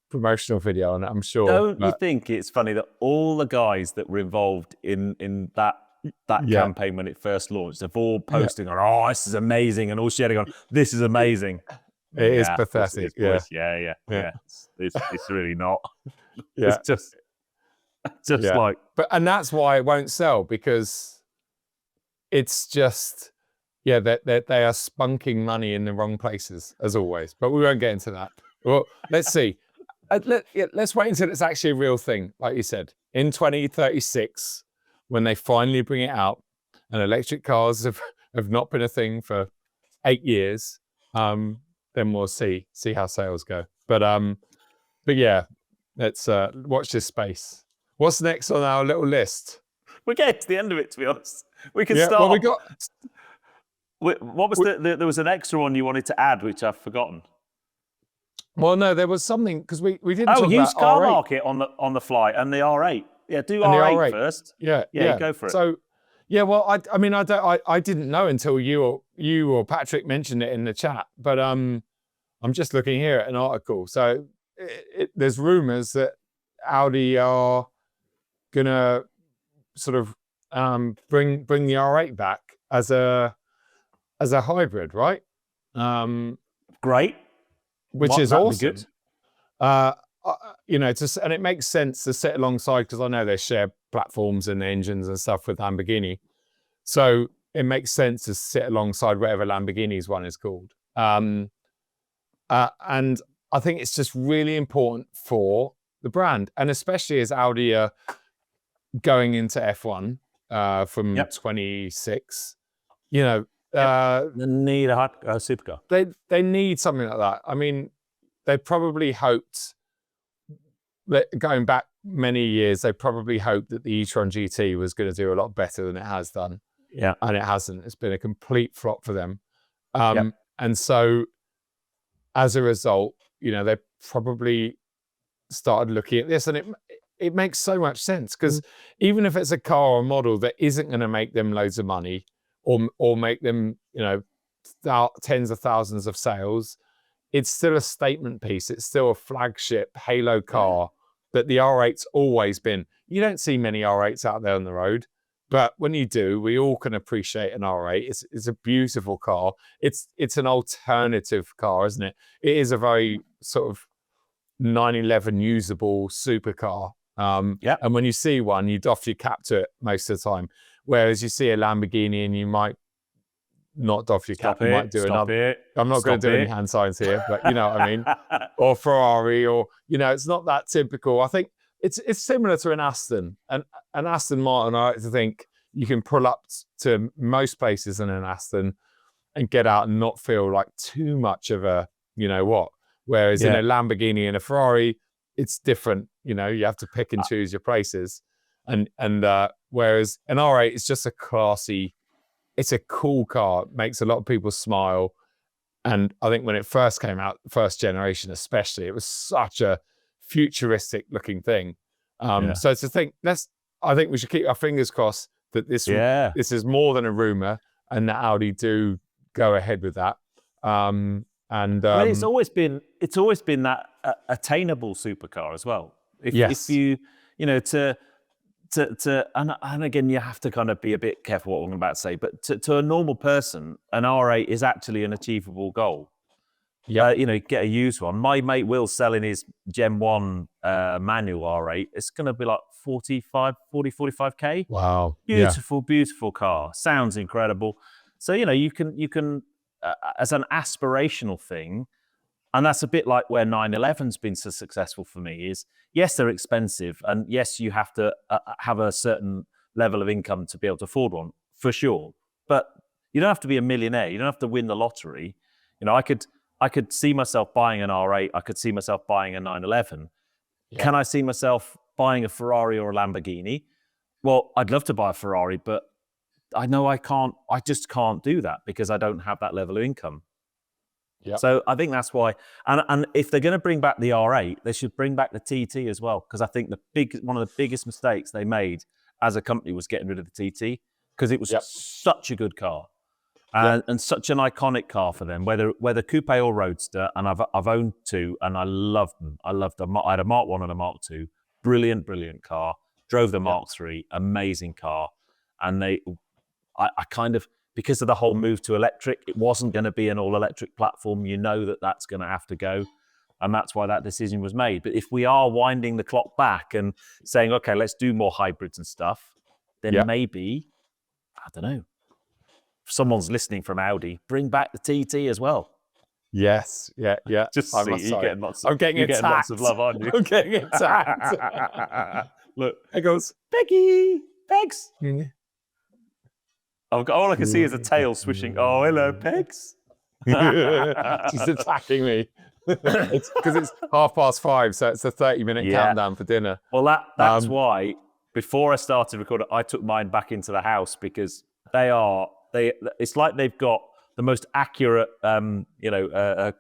promotional video on it, I'm sure. Don't you think it's funny that all the guys that were involved in that campaign when it first launched have all posting on, oh, this is amazing, and all sharing on, this is amazing. It is pathetic. Yeah. It's really not. Yeah. It's just like. And that's why it won't sell, because it's just, they are spunking money in the wrong places, as always. But we won't get into that. Well, let's see. Let's wait until it's actually a real thing, like you said. In 2036, when they finally bring it out, and electric cars have not been a thing for 8 years, then we'll see how sales go. But yeah, let's watch this space. What's next on our little list? We're getting to the end of it, to be honest. We can start. Well, we got. What was there was an extra one you wanted to add, which I've forgotten. Well, no, there was something because we didn't talk used about car R8. Market on the fly and the R8. Yeah, do R8 first. Yeah, go for it. So, yeah, well, I didn't know until you or Patrick mentioned it in the chat, but I'm just looking here at an article. So there's rumors that Audi are gonna sort of bring the R8 back as a hybrid, right? Great. Which is awesome. Good. And it makes sense to sit alongside, because I know they share platforms and engines and stuff with Lamborghini. So it makes sense to sit alongside whatever Lamborghini's one is called. And I think it's just really important for the brand, and especially as Audi are going into F1 from 26, they need a supercar. They need something like that. I mean, they probably hoped that, going back many years, they probably hoped that the e-tron GT was going to do a lot better than it has done. Yeah. And it hasn't. It's been a complete flop for them. And so as a result, they probably started looking at this, and it makes so much sense, because even if it's a car or model that isn't going to make them loads of money, or make them, tens of thousands of sales, it's still a statement piece. It's still a flagship halo car but the R8's always been, you don't see many R8s out there on the road, but when you do, we all can appreciate an R8. It's a beautiful car. It's an alternative car, isn't it? It is a very sort of 911 usable supercar. And when you see one, you doff your cap to it most of the time. Whereas you see a Lamborghini and you might not doff your cap, you might do another. I'm not going to do any hand signs here, but you know what I mean? Or Ferrari, or, you know, it's not that typical. I think it's similar to an Aston. And an Aston Martin, I like to think you can pull up to most places in an Aston and get out and not feel like too much of a, you know what. Whereas in a Lamborghini and a Ferrari, it's different. You know, you have to pick and choose your places. And whereas an R8 is just a classy, it's a cool car. It makes a lot of people smile. And I think when it first came out, first generation especially, it was such a futuristic looking thing. So to think, I think we should keep our fingers crossed that this is more than a rumor and that Audi do go ahead with that. Well, it's always been that attainable supercar as well. If you know, and again, you have to kind of be a bit careful what I'm about to say, but to a normal person, an R8 is actually an achievable goal. You know, get a used one. My mate Will's selling his Gen 1 manual R8. It's going to be like 45K. Wow. Beautiful car. Sounds incredible. So, you know, you can as an aspirational thing, and that's a bit like where 911's been so successful for me, is yes, they're expensive, and yes, you have to have a certain level of income to be able to afford one, for sure. But you don't have to be a millionaire. You don't have to win the lottery. You know, I could see myself buying an R8. I could see myself buying a 911. Can I see myself buying a Ferrari or a Lamborghini? Well, I'd love to buy a Ferrari, but I know I can't. I just can't do that because I don't have that level of income. So I think that's why. And if they're going to bring back the R8, they should bring back the TT as well, because I think one of the biggest mistakes they made as a company was getting rid of the TT, because it was such a good car and such an iconic car for them, whether coupe or roadster. And I've owned two, and I loved them. I had a Mark 1 and a Mark 2. Brilliant car. Drove the Mark 3, amazing car. And I kind of, because of the whole move to electric, it wasn't going to be an all-electric platform. You know that's going to have to go. And that's why that decision was made. But if we are winding the clock back and saying, okay, let's do more hybrids and stuff, then maybe, I don't know, if someone's listening from Audi, bring back the TT as well. Yes, yeah. Just see, you're getting lots of love, aren't you? I'm getting attacked. Look, it goes, Becky, Pegs. All I can see is a tail swishing. Oh, hello, Pegs. She's attacking me. It's because it's 5:30, so it's a 30-minute countdown for dinner. Well, that's why before I started recording, I took mine back into the house, because it's like they've got the most accurate,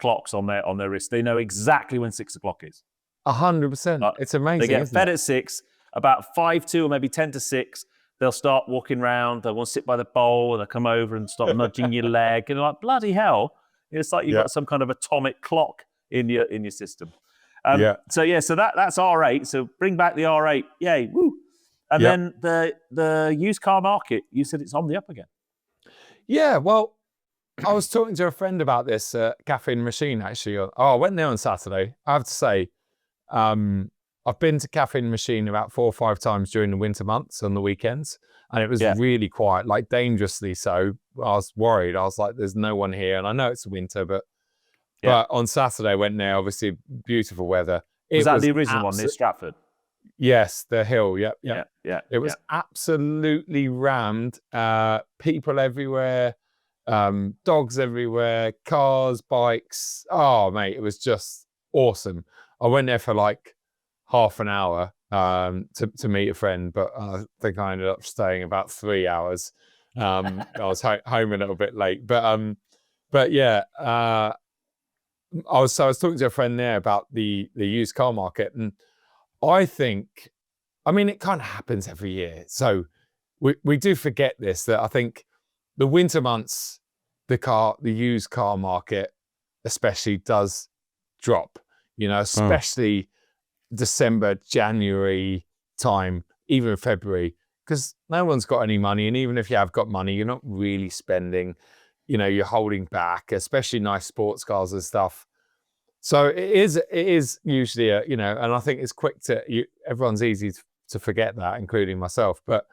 clocks on their wrist. They know exactly when 6 o'clock is. 100%. It's amazing. They get fed at 6, about 5 to or maybe 10 to 6. They'll start walking around. They want to sit by the bowl, and they'll come over and start nudging your leg. And you're like, bloody hell! It's like you've got some kind of atomic clock in your system. So that's R8. So bring back the R8. Yay! Woo! And then the used car market. You said it's on the up again. Yeah. Well, I was talking to a friend about this Cafe and Machine actually. I went there on Saturday. I have to say, I've been to Cafe and Machine about 4 or 5 times during the winter months on the weekends, and it was really quiet, like dangerously so. I was worried. I was like, there's no one here, and I know it's winter, but on Saturday I went there, obviously beautiful weather. Was that the original one near Stratford? Yes, the hill, yeah. It was absolutely rammed. People everywhere, dogs everywhere, cars, bikes. Oh, mate, it was just awesome. I went there for like half an hour to meet a friend, but I think I ended up staying about 3 hours. I was home a little bit late, but yeah, I was talking to a friend there about the used car market, and I think, I mean, it kind of happens every year. So we do forget this, that I think the winter months, the used car market especially does drop, you know, especially December, January time, even February, because no one's got any money. And even if you have got money, you're not really spending, you're holding back, especially nice sports cars and stuff. So it is usually and I think it's quick everyone's easy to forget that, including myself. But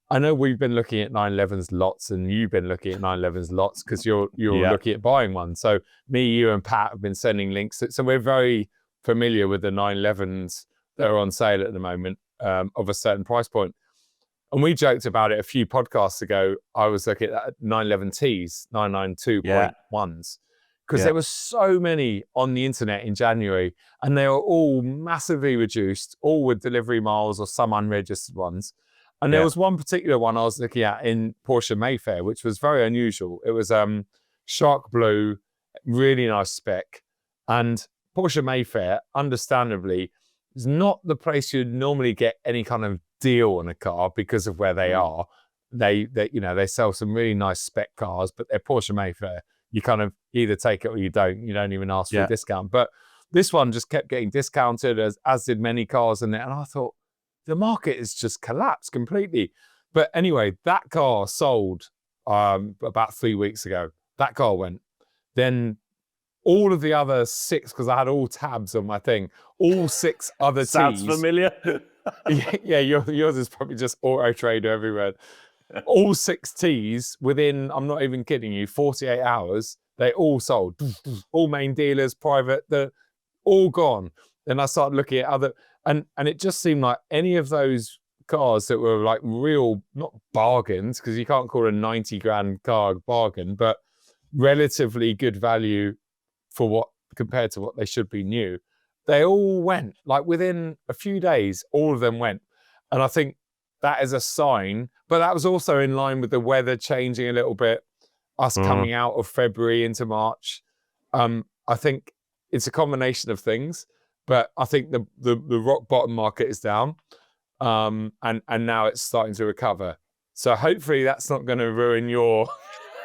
I know we've been looking at 911s lots, and you've been looking at 911s lots because you're looking at buying one. So me, you, and Pat have been sending links. So we're very familiar with the 911s that are on sale at the moment of a certain price point. And we joked about it a few podcasts ago. I was looking at 911Ts, 992.1s, because there were so many on the internet in January, and they were all massively reduced, all with delivery miles or some unregistered ones. And there was one particular one I was looking at in Porsche Mayfair, which was very unusual. It was shark blue, really nice spec. And Porsche Mayfair, understandably, is not the place you'd normally get any kind of deal on a car because of where they are. They sell some really nice spec cars, but they're Porsche Mayfair. You kind of either take it or you don't. You don't even ask for a discount. But this one just kept getting discounted, as did many cars in it. And I thought, the market has just collapsed completely. But anyway, that car sold about 3 weeks ago. That car went. Then all of the other 6, because I had all tabs on my thing, all 6 other Ts. Sounds familiar. Yeah, yours is probably just Auto Trader everywhere. All 6 Ts within, I'm not even kidding you, 48 hours, they all sold. All main dealers, private, they're all gone. Then I started looking at other, and it just seemed like any of those cars that were like real, not bargains, because you can't call a 90 grand car a bargain, but relatively good value for what, compared to what they should be new. They all went, like within a few days, all of them went. And I think that is a sign, but that was also in line with the weather changing a little bit, us coming out of February into March. I think it's a combination of things, but I think the rock bottom market is down, and now it's starting to recover. So hopefully that's not going to ruin your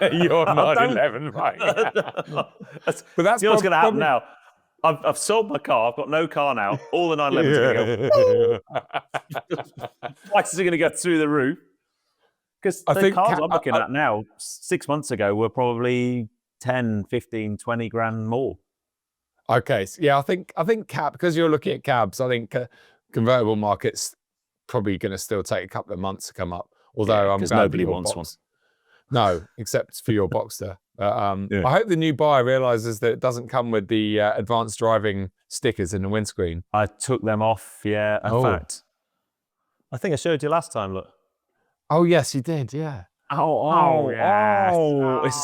911 right now. But that's what's going to happen now. I've sold my car. I've got no car now. All the 911s are going to go. Prices are going to go through the roof. Because the cars I'm looking at now, 6 months ago, were probably 10, 15, 20 grand more. Okay. So yeah, I think cab, because you're looking at cabs, I think convertible market's probably going to still take a couple of months to come up. Although I'm glad nobody wants one. No, except for your Boxster. I hope the new buyer realizes that it doesn't come with the advanced driving stickers in the windscreen. I took them off, In fact, I think I showed you last time, look. Oh, yes, you did, yeah. Oh, yes.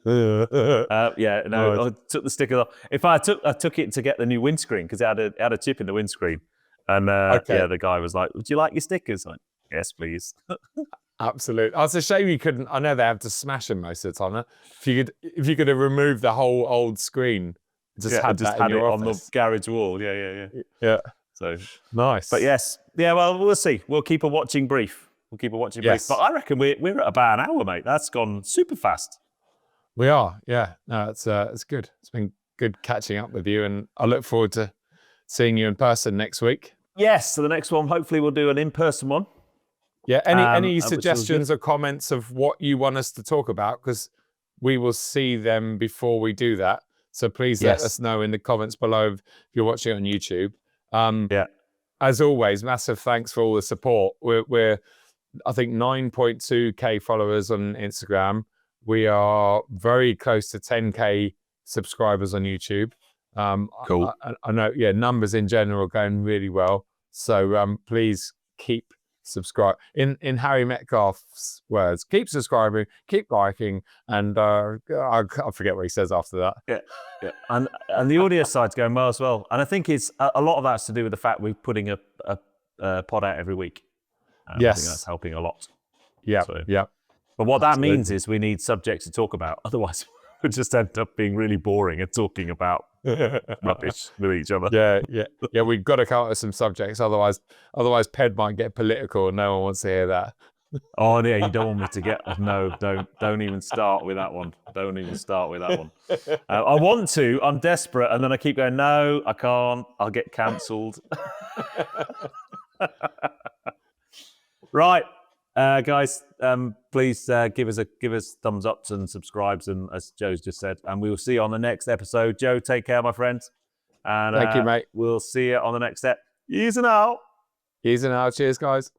I took the sticker off. In fact, I took it to get the new windscreen because it had a chip in the windscreen. And the guy was like, "Would you like your stickers?" I'm like, "Yes, please." Absolutely. It's a shame you couldn't. I know they have to smash them most of the time. If you could have removed the whole old screen, had it on the garage wall. Yeah. So nice. But yes, well, we'll see. We'll keep a watching brief. But I reckon we're at about an hour, mate. That's gone super fast. We are. Yeah. No, it's good. It's been good catching up with you, and I look forward to seeing you in person next week. Yes. So the next one, hopefully, we'll do an in-person one. Yeah, any suggestions or comments of what you want us to talk about, because we will see them before we do that. So please let us know in the comments below if you're watching on YouTube. As always, massive thanks for all the support. We're I think 9.2K followers on Instagram. We are very close to 10K subscribers on YouTube. Cool. I know, numbers in general are going really well. So please keep subscribe. In Harry Metcalf's words, keep subscribing, keep liking, and I forget what he says after that. Yeah. And the audio side's going well as well. And I think it's a lot of that's to do with the fact we're putting a pod out every week. I think that's helping a lot. Yeah. But what that means is we need subjects to talk about. Otherwise, we'll just end up being really boring and talking about rubbish with each other. Yeah. We've got to come up with some subjects. Otherwise, Ped might get political, and no one wants to hear that. Oh yeah, you don't want me to get no. Don't even start with that one. Don't even start with that one. I want to. I'm desperate, and then I keep going. No, I can't. I'll get cancelled. Right, guys. Please give us thumbs ups and subscribes, and as Joe's just said, and we will see you on the next episode. Joe, take care, my friend, and Thank you, mate. we'll see you on the next step. Easing out. Easy now. Cheers, guys.